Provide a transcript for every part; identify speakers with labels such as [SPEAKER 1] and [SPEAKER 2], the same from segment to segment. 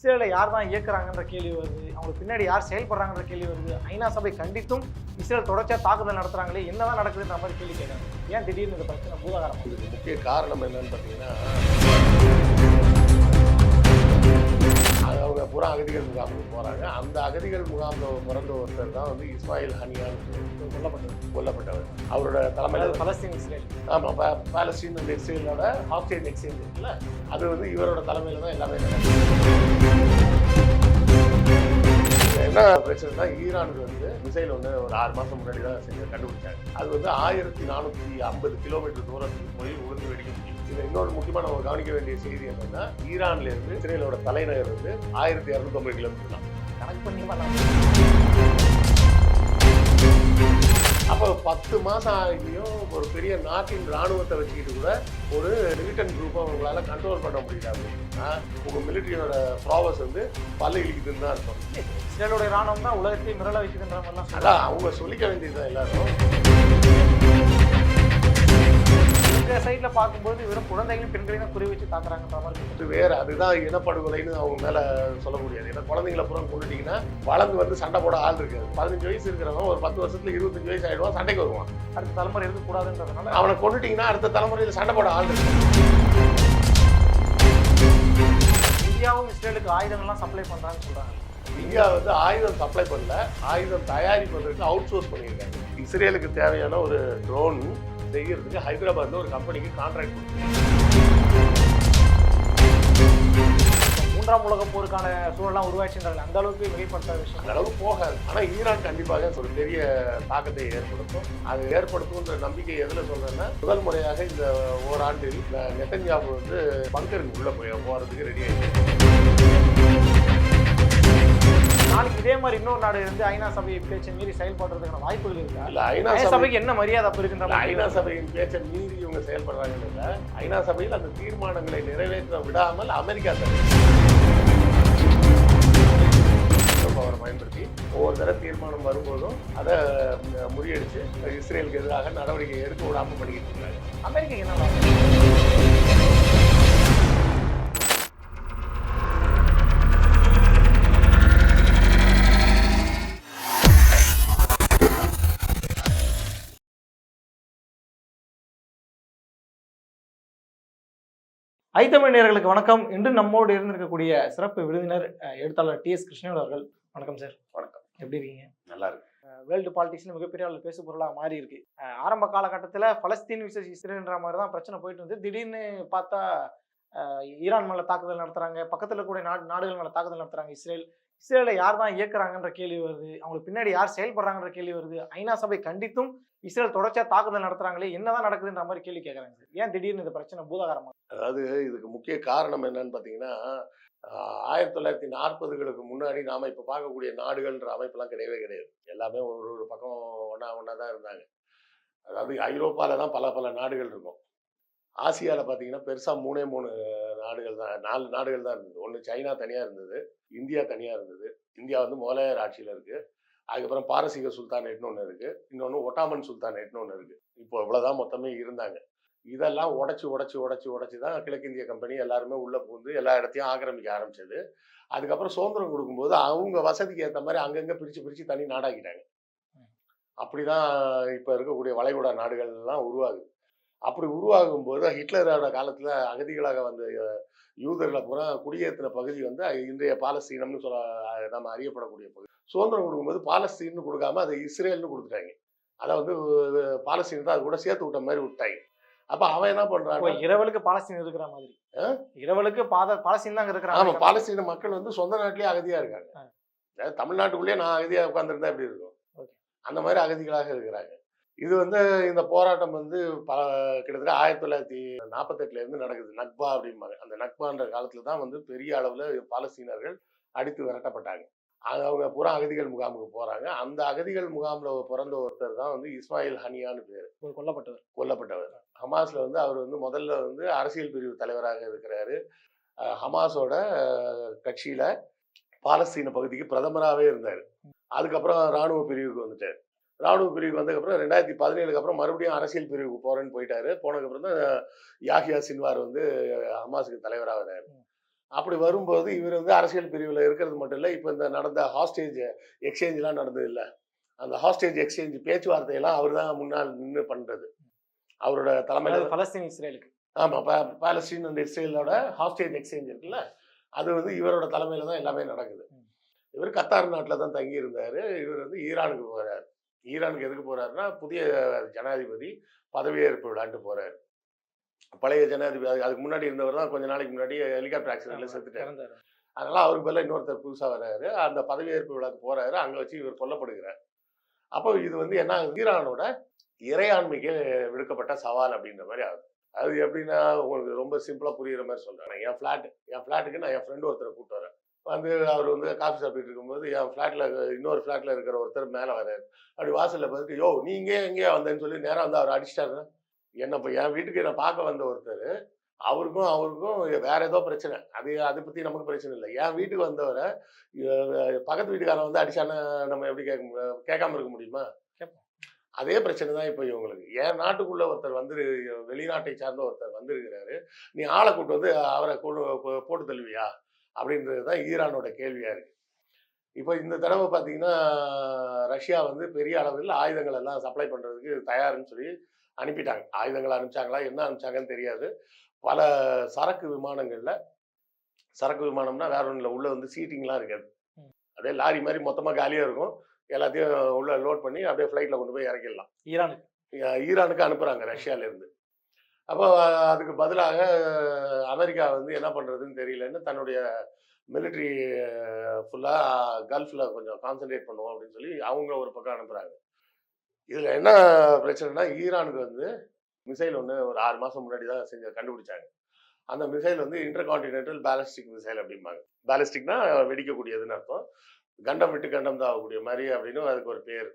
[SPEAKER 1] இஸ்ரேலை யார் தான் இயக்குறாங்கன்ற கேள்வி வருது. அவங்களுக்கு பின்னாடி யார் செயல்படுறாங்கன்ற கேள்வி வருது. ஐநா சபை கண்டித்தும் இஸ்ரேல் தொடர்ச்சியாக தாக்குதல் நடத்துறாங்களே, என்னதான் நடக்குதுன்ற மாதிரி கேள்வி கேட்குறாங்க. ஏன் திடீர்னு இந்த பிரச்சனை பூதாகரமாக?
[SPEAKER 2] இதுக்கு முக்கிய காரணம் என்னன்னு பார்த்தீங்கன்னா, அவங்க பூரா அகதிகள் முகாமுக்கு போகிறாங்க. அந்த அகதிகள் முகாமில் பிறந்த ஒருத்தர் தான் வந்து இஸ்மாயில் ஹனியான்னு கொல்லப்பட்டவர். அவரோட தலைமையில்
[SPEAKER 1] பலஸ்தீன் இஸ்ரேல்.
[SPEAKER 2] ஆமாம், பாலஸ்தீன் அண்ட் இஸ்ரேலோட ஹாஸ்டேஜ் எக்ஸ்சேஞ்ச் இருக்குல்ல, அது வந்து இவரோட தலைமையில் தான் எல்லாமே நடக்குது. என்ன பிரச்சனைனா, ஈரானுக்கு வந்து மிசைல் ஒன்று ஒரு 6 மாதம் முன்னாடி தான் கண்டுபிடிச்சாங்க. அது வந்து 1450 கிலோமீட்டர் தூரத்துக்கு போய் உளுந்து வெடிக்க முடியும். இது இன்னொரு முக்கியமான நம்ம கவனிக்க வேண்டிய செய்தி என்னன்னா, ஈரான்ல இருந்து இஸ்ரேலோட தலைநகர் வந்து 1250 கிலோமீட்டர் தான்.
[SPEAKER 1] கணக்கு பண்ணி
[SPEAKER 2] அப்போ 10 மாதம் ஆகியும் ஒரு பெரிய நாட்டின் இராணுவத்தை வச்சுக்கிட்டு கூட ஒரு மிலிட்டன்ட் குரூப்பை அவங்களால கண்ட்ரோல் பண்ண முடியல அப்படின்னா, உங்கள் மிலிட்டரியோட ப்ராவஸ் வந்து பல்ல இழிக்குதுன்னு தான் இருக்கும்.
[SPEAKER 1] இஸ்ரேலோட ராணுவம் தான் உலகத்தையும் மிரள வைக்குதுன்ற மாதிரிலாம்
[SPEAKER 2] அதான் அவங்க சொல்லிக்க வேண்டியதுதான் எல்லாரும்.
[SPEAKER 1] இந்த சைட்ல பார்க்கும்போது வெறும் குழந்தைகளும் பெண்களையும் தான் குறி வச்சு தாக்குறாங்கன்ற மாதிரி
[SPEAKER 2] இது வேற, அதுதான் இனப்படுகொலைன்னு அவங்க மேல சொல்ல முடியாது. ஏன்னா குழந்தைங்களை புறம் கொண்டுட்டீங்கன்னா வளர்ந்து வந்து சண்டை போட ஆள் இருக்காது. 15 வயசு இருக்கிறவங்க ஒரு 10 வருஷத்துல 25 வயசு ஆயிடுவான், சண்டைக்கு வருவான்.
[SPEAKER 1] அடுத்த தலைமுறை இருக்கக்கூடாதுன்றதுனால
[SPEAKER 2] அவனை கொண்டுட்டீங்கன்னா அடுத்த தலைமுறையில் சண்டை போட ஆள் இருக்கு.
[SPEAKER 1] இந்தியாவும் இஸ்ரேலுக்கு ஆயுதங்கள்லாம் சப்ளை பண்றாங்கன்னு சொல்றாங்க.
[SPEAKER 2] இந்தியா வந்து ஆயுதம் சப்ளை பண்ணல, ஆயுதம் தயாரிப்பதற்கு அவுட் சோர்ஸ் பண்ணியிருக்காங்க. இஸ்ரேலுக்கு தேவையான ஒரு ட்ரோன் செய்யறதுக்கு ஹைதராபாத்ல ஒரு கம்பெனிக்கு கான்ட்ராக்ட் கொடுத்துருக்காங்க.
[SPEAKER 1] 3ஆம் உலக போருக்கான சூழலாம் உருவாச்சுன்றாங்க. அந்த அளவுக்கு மிகைப்படுத்தாத விஷயம்.
[SPEAKER 2] அந்த அளவுக்கு போகாது. ஆனால் ஈரான் கண்டிப்பாக ஒரு பெரிய தாக்கத்தை ஏற்படுத்தும். அது ஏற்படுத்தும்ன்ற நம்பிக்கை எதில் சொல்றேன்னா, முதல் முறையாக இந்த ஓராண்டில் நெத்தன்யாஹூ வந்து பங்கருக்கு உள்ள போறதுக்கு ரெடி ஆயிடுச்சு.
[SPEAKER 1] நாளைக்கு இதே மாதிரி இன்னொரு நாடு வந்து ஐநா சபை பேச்சை மீறி செயல்படுறதுக்கான வாய்ப்புகள் இருக்கா?
[SPEAKER 2] இல்ல, ஐநா
[SPEAKER 1] சபைக்கு என்ன மரியாதை அப்ப இருக்குன்ற
[SPEAKER 2] ஐநா சபையின் பேச்சை மீறி இவங்க செயல்படுறாங்கன்னு இல்லை. ஐநா சபையில் அந்த தீர்மானங்களை நிறைவேற்ற விடாமல் அமெரிக்கா அவரை பயன்படுத்தி ஒவ்வொரு தடவை தீர்மானம் வரும்போதும் அதை முறியடிச்சு இஸ்ரேலுக்கு எதிராக நடவடிக்கை எடுக்க விடாமல் பண்ணிக்கிட்டு இருக்காங்க.
[SPEAKER 1] அமெரிக்கா என்ன ஐத்தமிழ் நேயர்களுக்கு வணக்கம். இன்று நம்மோடு இருந்திருக்கக்கூடிய சிறப்பு விருந்தினர் எழுத்தாளர் டி.எஸ். கிருஷ்ணன் அவர்கள். வணக்கம் சார்.
[SPEAKER 2] வணக்கம்.
[SPEAKER 1] எப்படி இருக்கீங்க?
[SPEAKER 2] நல்லா இருக்கு.
[SPEAKER 1] வேர்ல்டு பாலிடிக்ஸ்ல மிகப்பெரிய அளவில் பேசு பொருளாக மாறி இருக்கு. ஆரம்ப காலகட்டத்தில் பலஸ்தீன் விசஸ் இஸ்ரேல்ன்ற மாதிரி தான் பிரச்சனை போயிட்டு இருந்து, திடீர்னு பார்த்தா ஈரான் மேலே தாக்குதல் நடத்துறாங்க, பக்கத்தில் கூட நாடுகள் மேலே தாக்குதல் நடத்துறாங்க. இஸ்ரேலை யார் தான் இயக்குறாங்கன்ற கேள்வி வருது. அவங்களுக்கு பின்னாடி யார் செயல்படுறாங்கன்ற கேள்வி வருது. ஐநா சபை கண்டித்தும் இஸ்ரேல் தொடர்ச்சியாக தாக்குதல் நடத்துறாங்களே, என்னதான் நடக்குதுன்ற மாதிரி கேள்வி கேட்குறாங்க சார். ஏன் திடீர்னு இந்த பிரச்சனை பூதாகரமாக?
[SPEAKER 2] அதாவது இதுக்கு முக்கிய காரணம் என்னன்னு பார்த்தீங்கன்னா, 1940களுக்கு முன்னாடி நாம இப்போ பார்க்கக்கூடிய நாடுகள்ன்ற அமைப்பெல்லாம் கிடையவே கிடையாது. எல்லாமே ஒரு பக்கம் ஒன்றா தான் இருந்தாங்க. அதாவது ஐரோப்பாவில் தான் பல நாடுகள் இருக்கும். ஆசியாவில் பார்த்தீங்கன்னா பெருசாக 3 நாடுகள் தான், 4 நாடுகள் தான் இருந்தது. ஒன்று சைனா தனியாக இருந்தது, இந்தியா தனியாக இருந்தது. இந்தியா வந்து முகலாயர் ஆட்சியில் இருக்குது. அதுக்கப்புறம் பாரசீக சுல்தானேட்னு ஒன்று இருக்குது, இன்னொன்று ஒட்டாமன் சுல்தானேட்னு ஒன்று இருக்குது. இப்போ இவ்வளோதான் மொத்தமே இருந்தாங்க. இதெல்லாம் உடைச்சி தான் கிழக்கிந்திய கம்பெனி எல்லாருமே உள்ளே புகுந்து எல்லா இடத்தையும் ஆக்கிரமிக்க ஆரம்பிச்சது. அதுக்கப்புறம் சுதந்திரம் கொடுக்கும்போது அவங்க வசதிக்கு ஏற்ற மாதிரி அங்கங்கே பிரித்து தனி நாடாக்கிட்டாங்க. அப்படிதான் இப்போ இருக்கக்கூடிய வளைகுடா நாடுகள்லாம் உருவாகுது. அப்படி உருவாகும் போது ஹிட்லரோட காலத்தில் அகதிகளாக வந்த யூதர்களை பூரா குடியேற்றின பகுதி வந்து இன்றைய பாலஸ்தீனம்னு நம்ம அறியப்படக்கூடிய பகுதி. சுதந்திரம் கொடுக்கும்போது பாலஸ்தீன்னு கொடுக்காம அதை இஸ்ரேல்னு கொடுத்துட்டாங்க. அதை வந்து பாலஸ்தீன் தான் அது கூட சேர்த்து விட்ட மாதிரி விட்டாங்க. அப்போ அவன் என்ன பண்றான்,
[SPEAKER 1] இரவலுக்கு பாலஸ்தீன் இருக்கிற மாதிரி, இரவலுக்கு பாலஸ்தீன் தான் இருக்கிறாங்க.
[SPEAKER 2] ஆமாம், பாலஸ்தீன மக்கள் வந்து சொந்த நாட்டிலேயே அகதியாக இருக்காங்க. தமிழ்நாட்டுக்குள்ளேயே நான் அகதியாக உட்காந்துருந்தா எப்படி இருக்கும், அந்த மாதிரி அகதிகளாக இருக்கிறாங்க. இது வந்து இந்த போராட்டம் வந்து கிட்டத்தட்ட 1948 நடக்குது. நக்பா அப்படிம்பாங்க. அந்த நக்பான்ற காலத்துல தான் வந்து பெரிய அளவில் பாலஸ்தீனர்கள் அடித்து விரட்டப்பட்டாங்க. அவங்க பூரா அகதிகள் முகாமுக்கு போறாங்க. அந்த அகதிகள் முகாமில் பிறந்த ஒருத்தர் தான் வந்து இஸ்மாயில் ஹனியான்னு பேர், கொல்லப்பட்டவர். ஹமாஸ்ல வந்து அவர் வந்து முதல்ல வந்து அரசியல் பிரிவு தலைவராக இருக்கிறாரு. ஹமாஸோட கட்சியில பாலஸ்தீன பகுதிக்கு பிரதமராகவே இருந்தார். அதுக்கப்புறம் இராணுவ பிரிவுக்கு வந்துட்டார். ராணுவ பிரிவுக்கு வந்ததுக்கப்புறம் 2017 அப்புறம் மறுபடியும் அரசியல் பிரிவுக்கு போறேன்னு போயிட்டாரு. போனதுக்கப்புறம் தான் யாஹியா சின்வார் வந்து ஹமாஸுக்கு தலைவராக வர்றாரு. அப்படி வரும்போது இவர் வந்து அரசியல் பிரிவில் இருக்கிறது மட்டும் இல்லை, இப்போ இந்த நடந்த ஹாஸ்டேஜ் எக்ஸ்சேஞ்செலாம் நடந்தது இல்லை, அந்த ஹாஸ்டேஜ் எக்ஸ்சேஞ்ச் பேச்சுவார்த்தையெல்லாம் அவர் தான் முன்னால் நின்று பண்ணுறது அவரோட தலைமையில்.
[SPEAKER 1] பலஸ்தீன் இஸ்ரேலுக்கு.
[SPEAKER 2] ஆமாம், பாலஸ்தீன் அண்ட் இஸ்ரேலோட ஹாஸ்டேஜ் எக்ஸ்சேஞ்ச் இருக்குல்ல, அது வந்து இவரோட தலைமையில் தான் எல்லாமே நடக்குது. இவர் கத்தார் நாட்டில் தான் தங்கி இருந்தார். இவர் வந்து ஈரானுக்கு போகிறார். ஈரானுக்கு எதுக்கு போகிறாருன்னா, புதிய ஜனாதிபதி பதவியேற்பு விழான்ட்டு போகிறார். பழைய ஜனாதிபதி அதுக்கு முன்னாடி இருந்தவர் தான் கொஞ்ச நாளைக்கு முன்னாடி ஹெலிகாப்டர் ஆக்சிடென்ட்ல செத்துட்டார். அதனால அவருக்கு பதிலாக இன்னொருத்தர் புதுசாக வர்றாரு. அந்த பதவியேற்பு விழாக்கு போறாரு. அங்கே வச்சு இவர் கொல்லப்படுகிறார். அப்போ இது வந்து என்ன, ஈரானோட இறையாண்மைக்கு விடுக்கப்பட்ட சவால் அப்படின்ற மாதிரி ஆகுது. அது எப்படின்னா, உங்களுக்கு ரொம்ப சிம்பிளா புரியுற மாதிரி சொல்றேன். என் ஃபிளாட்டுக்கு நான் என் ஃப்ரெண்டு ஒருத்தரை கூப்பிட்டு வரேன். வந்து அவர் வந்து காஃபி சாப்பிட்டு இருக்கும்போது என் ஃபிளாட்ல இன்னொரு ஃபிளாட்ல இருக்கிற ஒருத்தர் மேலே வர்றாரு. அப்படி வாசல்ல பார்த்துட்டு, யோ நீ எங்கேயா வந்தேன்னு சொல்லி நேரம் வந்து அவர் அடிச்சிட்டாருன்னா, என்ன இப்போ என் வீட்டுக்கு என்ன பார்க்க வந்த ஒருத்தர், அவருக்கும் வேற ஏதோ பிரச்சனை, அதை பத்தி நமக்கு பிரச்சனை இல்லை. என் வீட்டுக்கு வந்தவரை பக்கத்து வீட்டுக்காரன் வந்து அடிச்சானா நம்ம எப்படி கேட்காம இருக்க முடியுமா? அதே பிரச்சனை தான் இப்போ இவங்களுக்கு. என் நாட்டுக்குள்ள ஒருத்தர் வந்து வெளிநாட்டை சார்ந்த ஒருத்தர் வந்திருக்கிறாரு, நீ ஆளை கூட்டு வந்து அவரை போட்டு தள்ளுவியா அப்படின்றது தான் ஈரானோட கேள்வியா இருக்கு. இப்போ இந்த தடவை பார்த்தீங்கன்னா, ரஷ்யா வந்து பெரிய அளவில் ஆயுதங்கள் எல்லாம் சப்ளை பண்றதுக்கு தயாருன்னு சொல்லி அனுப்பிட்டாங்க. ஆயுதங்கள் அனுப்பிச்சாங்களா, என்ன அனுப்பிச்சாங்கன்னு தெரியாது. பல சரக்கு விமானம்னா வேற ஒன்றும் இல்லை, உள்ள வந்து சீட்டிங்லாம் இருக்காது, அப்படியே லாரி மாதிரி மொத்தமாக காலியாக இருக்கும். எல்லாத்தையும் உள்ள லோட் பண்ணி அப்படியே ஃப்ளைட்டில் கொண்டு போய் இறக்கிடலாம். ஈரானுக்கு அனுப்புகிறாங்க ரஷ்யாவிலேருந்து. அப்போ அதுக்கு பதிலாக அமெரிக்கா வந்து என்ன பண்ணுறதுன்னு தெரியலன்னு தன்னுடைய மிலிட்ரி ஃபுல்லாக கல்ஃபில் கொஞ்சம் கான்சன்ட்ரேட் பண்ணுவோம் அப்படின்னு சொல்லி அவங்க ஒரு பக்கம் அனுப்புகிறாங்க. இதில் என்ன பிரச்சனைனா, ஈரானுக்கு வந்து மிசைல் ஒன்று ஒரு 6 மாதம் முன்னாடி தான் கண்டுபிடிச்சாங்க. அந்த மிசைல் வந்து இன்டர் கான்டினென்டல் பேலிஸ்டிக் மிசைல் அப்படிம்பாங்க. பேலிஸ்டிக்னா வெடிக்கக்கூடியதுன்னு அர்த்தம். கண்டம் விட்டு கண்டம் தாவக்கூடிய மாதிரி அப்படின்னு அதுக்கு ஒரு பேர்.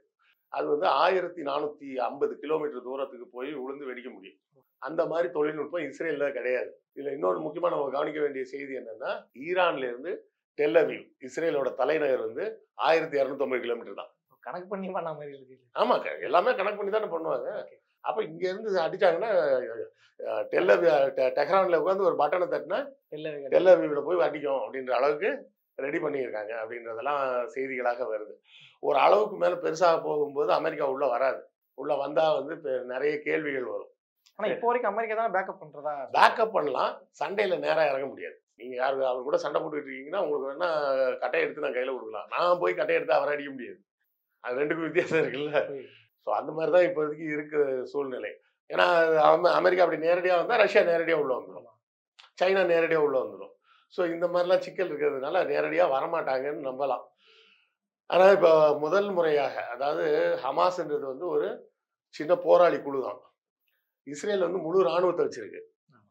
[SPEAKER 2] அது வந்து 1450 கிலோமீட்டர் தூரத்துக்கு போய் உளுந்து வெடிக்க முடியும். அந்த மாதிரி தொழில்நுட்பம் இஸ்ரேல்ல கிடையாது. இதில் இன்னொரு முக்கியமாக நம்ம கவனிக்க வேண்டிய செய்தி என்னன்னா, ஈரான்ல இருந்து டெல் அவீவ் இஸ்ரேலோட தலைநகர் வந்து 1250 கிலோமீட்டர் தான்.
[SPEAKER 1] கணக்கு பண்ணி பண்ண மாதிரி இருக்கு.
[SPEAKER 2] ஆமா, எல்லாமே கணக்கு பண்ணி தானே பண்ணுவாங்க. அப்ப இங்க இருந்து அடிச்சாங்கன்னா, டெஹ்ரான்ல உட்காந்து ஒரு பட்டனை தட்டினா டெல் அவீவ்ல போய் அடிக்கும் அப்படின்ற அளவுக்கு ரெடி பண்ணியிருக்காங்க அப்படின்றதெல்லாம் செய்திகளாக வருது. ஒரு அளவுக்கு மேல பெருசாக போகும்போது அமெரிக்கா உள்ள வராது. உள்ள வந்தா வந்து நிறைய கேள்விகள் வரும்.
[SPEAKER 1] ஆனா இப்போ வரைக்கும் அமெரிக்கா தான் பேக்கப் பண்றதா?
[SPEAKER 2] பேக்கப் பண்ணலாம், சண்டையில நேரா இறங்க முடியாது. நீங்க யாரு அவர் கூட சண்டை போட்டுக்கிட்டு இருக்கீங்கன்னா, உங்களுக்கு வேணா கட்டையை எடுத்து நான் கையில கொடுக்கலாம். நான் போய் கட்டையை எடுத்து அவரை அடிக்க முடியாது. அது ரெண்டுக்கும் வித்தியாசம் இருக்குல்ல. ஸோ அந்த மாதிரி தான் இப்போதைக்கு இருக்கிற சூழ்நிலை. ஏன்னா அமெரிக்கா அப்படி நேரடியாக வந்தால் ரஷ்யா நேரடியாக உள்ள வந்துடும், சைனா நேரடியாக உள்ள வந்துடும். ஸோ இந்த மாதிரிலாம் சிக்கல் இருக்கிறதுனால நேரடியாக வரமாட்டாங்கன்னு நம்பலாம். ஆனால் இப்போ முதல் முறையாக, அதாவது ஹமாஸ்ன்றது வந்து ஒரு சின்ன போராளி குழு தான். இஸ்ரேல் வந்து முழு இராணுவத்தை வச்சிருக்கு.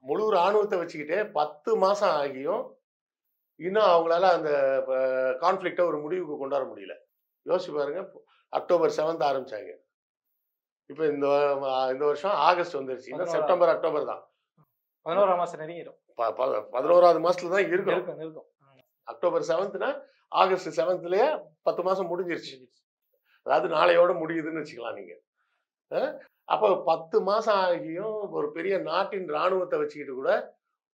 [SPEAKER 2] முழு இராணுவத்தை வச்சுக்கிட்டே 10 மாதம் ஆகியும் இன்னும் அவங்களால அந்த கான்ஃப்ளிக்டை ஒரு முடிவுக்கு கொண்டு வர முடியல. யோசிச்சு பாருங்க, அக்டோபர் 7 ஆரம்பிச்சாங்க. இப்போ இந்த வருஷம் ஆகஸ்ட் வந்துருச்சு. இன்னும் செப்டம்பர் அக்டோபர் தான்.
[SPEAKER 1] 11ஆம் மாசம் நெருங்கிடும்.
[SPEAKER 2] 11வது மாசத்துல தான் இருக்கும். அக்டோபர் 7னா ஆகஸ்ட் 7லேயே 10 மாசம் முடிஞ்சிருச்சு. அதாவது நாளையோட முடியுதுன்னு வச்சுக்கலாம் நீங்க. அப்போ 10 மாசம் ஆகியும் ஒரு பெரிய நாட்டின் இராணுவத்தை வச்சுக்கிட்டு கூட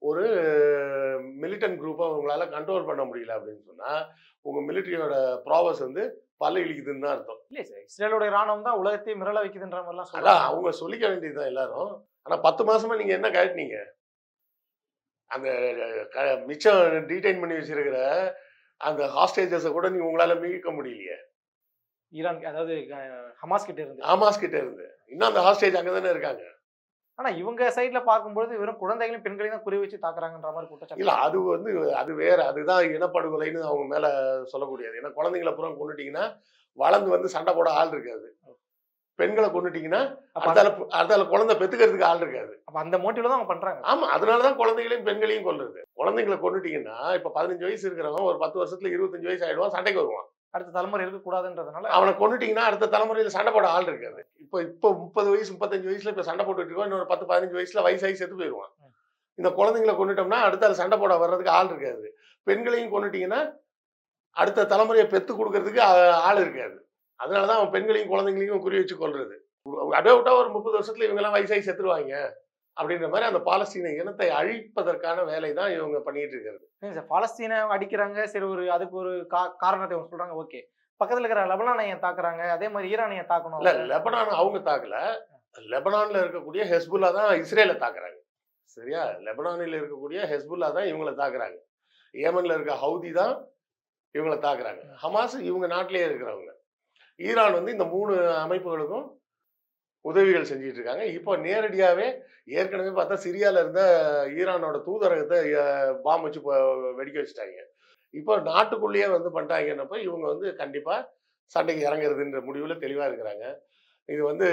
[SPEAKER 2] ஒரு மிலிட்டன்ட் குரூப்பை உங்களால கண்ட்ரோல் பண்ண முடியல அப்படின்னு சொன்னா, உங்க மிலிட்டரியோட ப்ராவஸ் வந்து பல்ல இழிக்குதுன்னு தான் அர்த்தம்.
[SPEAKER 1] இல்லை சார், இஸ்ரேலோட இராணுவம் தான் உலகத்தையும் மிரள வைக்குதுன்ற மாதிரிலாம் சொல்லலாம்.
[SPEAKER 2] அவங்க சொல்லிக்க வேண்டியதுதான் எல்லாரும். ஆனா 10 மாசமா நீங்க என்ன கழட்டினீங்க? அந்த மிச்சம் டீடைன் பண்ணி வச்சிருக்கிற அந்த ஹாஸ்டேஜஸை கூட நீங்க உங்களால மீட்க முடியலையே.
[SPEAKER 1] ஈரான், அதாவது ஹமாஸ் கிட்ட
[SPEAKER 2] இருந்து இன்னும் அந்த ஹாஸ்டேஜ் அங்கதானே இருக்காங்க.
[SPEAKER 1] ஆனா இவங்க சைட்ல பார்க்கும்போது வெறும் குழந்தைகளையும் பெண்களையும் தான் குறி வச்சு தாக்குறாங்கன்ற மாதிரி குற்றச்சாட்டு.
[SPEAKER 2] இல்ல, அது வந்து அது வேற, அதுதான் இனப்படுகொலைன்னு அவங்க மேல சொல்லக்கூடியது. ஏன்னா குழந்தைங்களை புறம் கொண்டுட்டீங்கன்னா வளர்ந்து வந்து சண்டை போட ஆள் இருக்காது. பெண்களை கொண்டுட்டீங்கன்னா அடுத்தால குழந்தை பெத்துக்கிறதுக்கு ஆள் இருக்காது.
[SPEAKER 1] அப்ப அந்த மோட்டிவ்ல தான் அவங்க பண்றாங்க.
[SPEAKER 2] ஆமா, அதனாலதான் குழந்தைகளையும் பெண்களையும் கொல்றது. குழந்தைங்களை கொண்டுட்டீங்கன்னா இப்ப 15 வயசு இருக்கிறவன் ஒரு 10 வருஷத்துல 25 வயசு ஆயிடுவான், சண்டைக்கு வருவான்.
[SPEAKER 1] அடுத்த தலைமுறை இருக்கக்கூடாதுன்றதுனால
[SPEAKER 2] அவனை கொண்டுட்டீங்கன்னா அடுத்த தலைமுறையில சண்டை போட ஆள் இருக்காது. இப்போ 30 வயசு 35 வயசுல இப்ப சண்டை போட்டுட்டு இருக்கோம், இன்னொரு 10-15 வயசுல வயசாகி செத்து போயிடுவான். இந்த குழந்தைங்களை கொண்டுட்டோம்னா அடுத்த சண்டை போட வர்றதுக்கு ஆள் இருக்காது. பெண்களையும் கொண்டுட்டீங்கன்னா அடுத்த தலைமுறையை பெத்து கொடுக்கறதுக்கு ஆள் இருக்காது. அதனாலதான் அவன் பெண்களையும் குழந்தைங்களையும் குறி வச்சு கொள்றது. அப்படியே விட்டா ஒரு 30 வருஷத்துல இவங்க எல்லாம் வயசாகி செத்துருவாங்க அப்படின்ற மாதிரி அந்த பாலஸ்தீன இனத்தை அழிப்பதற்கான வேலை தான் இவங்க பண்ணிட்டு இருக்கிறது.
[SPEAKER 1] சார் பாலஸ்தீனை அடிக்கிறாங்க, சரி ஒரு அதுக்கு ஒரு காரணத்தை அவங்க சொல்றாங்க, ஓகே. பக்கத்துல இருக்கிற லெபனானை ஏன் தாக்குறாங்க, அதே மாதிரி ஈரானை ஏன் தாக்கணும்?
[SPEAKER 2] இல்ல, லெபனான் அவங்க தாக்கல. லெபனான்ல இருக்கக்கூடிய ஹெஸ்புல்லா தான் இஸ்ரேலை தாக்குறாங்க. சரியா? லெபனானில் இருக்கக்கூடிய ஹெஸ்புல்லா தான் இவங்களை தாக்குறாங்க. ஏமன்ல இருக்க ஹவுதி தான் இவங்களை தாக்குறாங்க. ஹமாஸ் இவங்க நாட்டிலேயே இருக்கிறவங்க. ஈரான் வந்து இந்த 3 அமைப்புகளுக்கும் உதவிகள் செஞ்சுட்டு இருக்காங்க. இப்போ நேரடியாவே ஏற்கனவே பார்த்தா சிரியால இருந்த ஈரானோட தூதரகத்தை பாம் வச்சு வெடிக்க வச்சுட்டாங்க. இப்போ நாட்டுக்குள்ளேயே வந்து பண்ணிட்டாங்கன்னப்ப இவங்க வந்து கண்டிப்பா சண்டைக்கு இறங்குறதுன்ற முடிவுல தெளிவா இருக்கிறாங்க. இது வந்து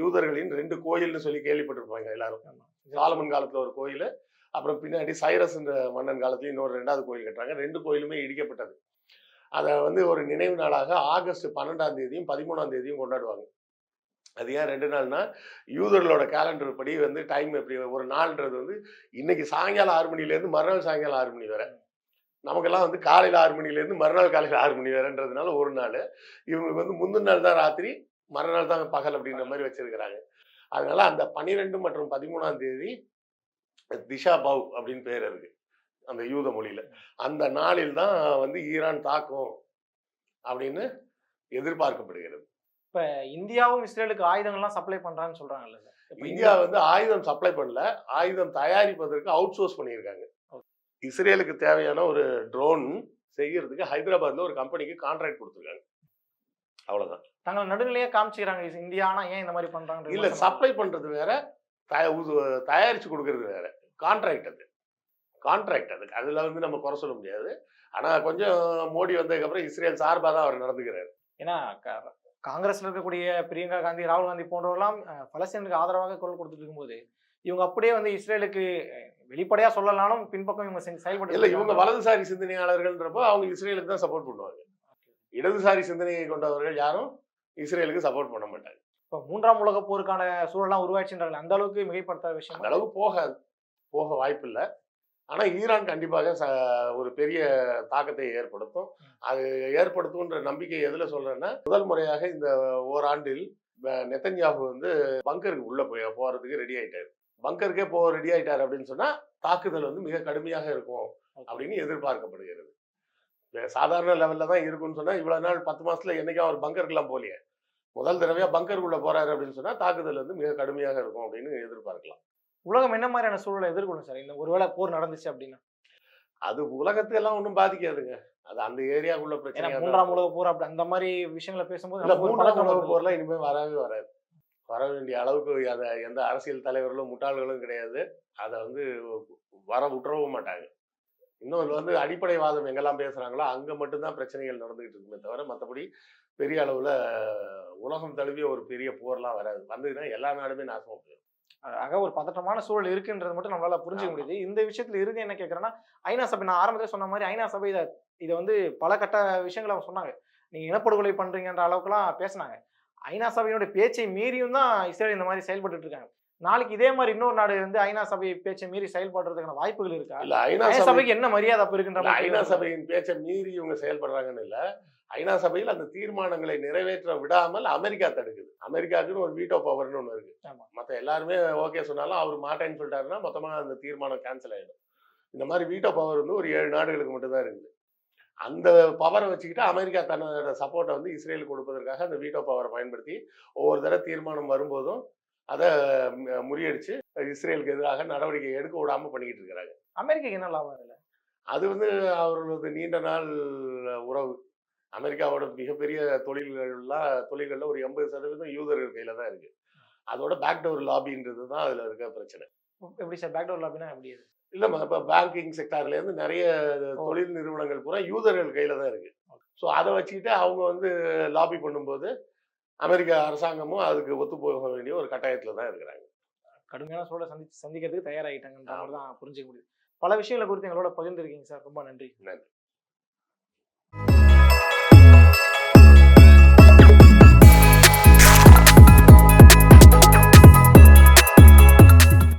[SPEAKER 2] யூதர்களின் 2 கோயில்னு சொல்லி கேள்விப்பட்டிருப்பாங்க எல்லாரும். சாலமன் காலத்துல ஒரு கோயில், அப்புறம் பின்னாடி சைரஸ் என்ற மன்னன் காலத்துல இன்னொரு 2வது கோயில் கட்டுறாங்க. 2 கோயிலுமே இடிக்கப்பட்டது. அதை வந்து ஒரு நினைவு நாளாக ஆகஸ்ட் 12ஆம் தேதியும் 13ஆம் தேதியும் கொண்டாடுவாங்க. அது ஏன் 2 நாள்னா, யூதர்களோட கேலண்டர் படி வந்து டைம் எப்படி ஒரு நாள்ன்றது வந்து இன்னைக்கு சாயங்காலம் 6 மணிலேருந்து மறுநாள் சாயங்காலம் 6 மணி வரை. நமக்கெல்லாம் வந்து காலையில் 6 மணிலேருந்து மறுநாள் காலையில் 6 மணி வரைன்றதுனால ஒரு நாள். இவங்களுக்கு வந்து முந்தின நாள் தான் ராத்திரி, மறுநாள் தான் பகல் அப்படின்ற மாதிரி வச்சிருக்கிறாங்க. அதனால அந்த 12 மற்றும் 13ஆம் தேதி திஷா பவ் அப்படின்னு பேர் இருக்கு அந்த யூத மொழியில. அந்த நாளில் தான் வந்து ஈரான் தாக்கும் அப்படின்னு எதிர்பார்க்கப்படுகிறது.
[SPEAKER 1] இப்ப இந்தியாவும் இஸ்ரேலுக்கு ஆயுதங்கள்லாம் சப்ளை பண்றான்னு சொல்றாங்கல்ல சார்?
[SPEAKER 2] இந்தியா வந்து ஆயுதம் சப்ளை பண்ணல, ஆயுதம் தயாரிப்பதற்கு அவுட் சோர்ஸ் பண்ணியிருக்காங்க. இஸ்ரேலுக்கு தேவையான ஒரு ட்ரோன் செய்யறதுக்கு ஹைதராபாத்ல ஒரு கம்பெனிக்கு கான்ட்ராக்ட் கொடுத்துருக்காங்க. அவ்வளவுதான்.
[SPEAKER 1] தங்கள் நடுநிலையே காமிச்சுக்கிறாங்க இந்தியா, ஆனா ஏன் இந்த மாதிரி பண்றாங்க?
[SPEAKER 2] இல்ல, சப்ளை பண்றது வேற, தயாரிச்சு கொடுக்கறது வேற. கான்ட்ராக்ட் அது, கான்ட்ராக்ட் அது. அதுல வந்து நம்ம குறை சொல்ல முடியாது. ஆனா கொஞ்சம் மோடி வந்ததுக்கு அப்புறம் இஸ்ரேல் சார்பா தான் அவர் நடந்துக்கிறாரு.
[SPEAKER 1] ஏன்னா காங்கிரஸ்ல இருக்கக்கூடிய பிரியங்கா காந்தி, ராகுல் காந்தி போன்றவர்களாம் பலஸ்தீனுக்கு ஆதரவாக குரல் கொடுத்துட்டு இருக்கும்போது இவங்க அப்படியே வந்து இஸ்ரேலுக்கு வெளிப்படையா சொல்லலாலும் பின்பக்கம் இவங்க செயல்பட்டு
[SPEAKER 2] இல்ல, இவங்க வலதுசாரி சிந்தனையாளர்கள்ன்றப்போ அவங்க இஸ்ரேலுக்கு தான் சப்போர்ட் பண்ணுவாங்க. இடதுசாரி சிந்தனையை கொண்டவர்கள் யாரும் இஸ்ரேலுக்கு சப்போர்ட் பண்ண மாட்டாங்க.
[SPEAKER 1] இப்போ 3ஆம் உலக போருக்கான சூழலாம் உருவாச்சுன்றாங்க. அந்த அளவுக்கு மிகைப்படுத்தாத விஷயம்.
[SPEAKER 2] அந்த அளவுக்கு போக வாய்ப்பு இல்லை. ஆனா ஈரான் கண்டிப்பாக ஒரு பெரிய தாக்கத்தை ஏற்படுத்தும். அது ஏற்படுத்தும்ன்ற நம்பிக்கை எதுல சொல்றேன்னா, முதல் முறையாக இந்த ஓராண்டில் நெத்தன்யாஹு வந்து பங்கருக்கு உள்ள போறதுக்கு ரெடி ஆயிட்டாரு. பங்கருக்கே ரெடி ஆயிட்டாரு அப்படின்னு சொன்னா தாக்குதல் வந்து மிக கடுமையாக இருக்கும் அப்படின்னு எதிர்பார்க்கப்படுகிறது. சாதாரண லெவல்ல தான் இருக்கும்னு சொன்னா இவ்வளவு நாள் 10 மாசத்துல என்னைக்கும் அவர் பங்கருக்குலாம் போலியே. முதல் தடவையா பங்கருக்குள்ள போறாரு அப்படின்னு சொன்னா தாக்குதல் வந்து மிக கடுமையாக இருக்கும் அப்படின்னு எதிர்பார்க்கலாம்.
[SPEAKER 1] உலகம் என்ன மாதிரியான சூழலை எதிர்கொள்ளும் சார் இந்த ஒருவேளை போர் நடந்துச்சு அப்படின்னா?
[SPEAKER 2] அது உலகத்தை எல்லாம் ஒன்றும் பாதிக்காதுங்க. அது அந்த ஏரியாக்குள்ள பிரச்சனை.
[SPEAKER 1] 3ஆம் உலக போர் அப்படி அந்த மாதிரி விஷயங்களை பேசும்போது
[SPEAKER 2] 3ஆம் உலக போர்லாம் இனிமே வரவே வராது. வர வேண்டிய அளவுக்கு அதை எந்த அரசியல் தலைவர்களும் முட்டாள்களும் கிடையாது. அதை வந்து வர விட்டுறவும் மாட்டாங்க. இன்னொரு வந்து அடிப்படைவாதம் எங்கெல்லாம் பேசுறாங்களோ அங்க மட்டும்தான் பிரச்சனைகள் நடந்துகிட்டு இருக்குமே தவிர மற்றபடி பெரிய அளவுல உலகம் தழுவிய ஒரு பெரிய போர்லாம் வராது. வந்ததுன்னா எல்லா நாடுமே நாசமா போயிடும்.
[SPEAKER 1] ஆக ஒரு பதட்டமான சூழல் இருக்குன்றது மட்டும் நம்மளால புரிஞ்சுக்க முடியுது. இந்த விஷயத்துல இறுதி என்ன கேட்கறேன்னா, ஐநா சபை, நான் ஆரம்பத்தில் சொன்ன மாதிரி ஐநா சபை இதை வந்து பல கட்ட விஷயங்களை அவங்க சொன்னாங்க. நீங்க இனப்படுகொலை பண்றீங்கன்ற அளவுக்குலாம் பேசினாங்க. ஐநா சபையினுடைய பேச்சை மீறியும் தான் இஸ்ரேல் இந்த மாதிரி செயல்பட்டு இருக்காங்க. நாளைக்கு இதே மாதிரி இன்னொரு நாடு வந்து ஐநா சபை பேச்சை மீறி செயல்படுறதுக்கான வாய்ப்புகள் இருக்கா?
[SPEAKER 2] இல்ல, ஐநா
[SPEAKER 1] சபைக்கு என்ன மரியாதை அப்ப இருக்குன்ற?
[SPEAKER 2] ஐநா சபையின் பேச்சை மீறி இவங்க செயல்படுறாங்கன்னு இல்ல. ஐநா சபையில் அந்த தீர்மானங்களை நிறைவேற்ற விடாமல் அமெரிக்கா தடுக்குது. அமெரிக்காவுக்குன்னு ஒரு வீட்டோ பவர்னு ஒண்ணு இருக்கு. மற்ற எல்லாருமே ஓகே சொன்னாலும் அவர் மாட்டேன்னு சொல்லிட்டாருன்னா மொத்தமா அந்த தீர்மானம் கேன்சல் ஆயிடும். இந்த மாதிரி வீட்டோ பவர் வந்து ஒரு 7 நாடுகளுக்கு மட்டும்தான் இருக்குது. அந்த பவரை வச்சுக்கிட்டு அமெரிக்கா தன்னோட சப்போர்ட்டை வந்து இஸ்ரேலுக்கு கொடுப்பதற்காக அந்த வீட்டோ பவரை பயன்படுத்தி ஒவ்வொரு தடவை தீர்மானம் வரும்போதும் அதை முறியடிச்சு இஸ்ரேலுக்கு எதிராக நடவடிக்கை எடுக்க விடாம பண்ணிக்கிட்டு இருக்கிறாங்க.
[SPEAKER 1] அமெரிக்காக்கு என்ன லாபம் இல்லை? அது
[SPEAKER 2] வந்து அவர்களது நீண்ட நாள் உறவு. அமெரிக்காவோட மிகப்பெரிய தொழில்கள்ல ஒரு 80% யூதர்கள் கையில தான் இருக்கு. அதோட பேக்டோர் லாபின்றது தான் அதுல இருக்க பிரச்சனை.
[SPEAKER 1] எப்படி சார் பேக்டோர் லாபினா எப்படி?
[SPEAKER 2] இல்ல, இப்ப பேங்கிங் செக்டார்ல இருந்து நிறைய தொழில் நிறுவனங்கள் பூரா யூதர்கள் கையில தான் இருக்கு. ஸோ அதை வச்சுக்கிட்டு அவங்க வந்து லாபி பண்ணும்போது அமெரிக்க அரசாங்கமும் அதுக்கு ஒத்து போக வேண்டிய ஒரு கட்டாயத்துல தான் இருக்கிறாங்க.
[SPEAKER 1] கடுமையான சூழலை சந்திக்கிறதுக்கு தயாராகிட்டாங்கன்ற தான் புரிஞ்சுக்க முடியுது. பல விஷயங்களை குறித்து எங்களோட பகிர்ந்துருக்கீங்க சார். ரொம்ப நன்றி.
[SPEAKER 2] நன்றி.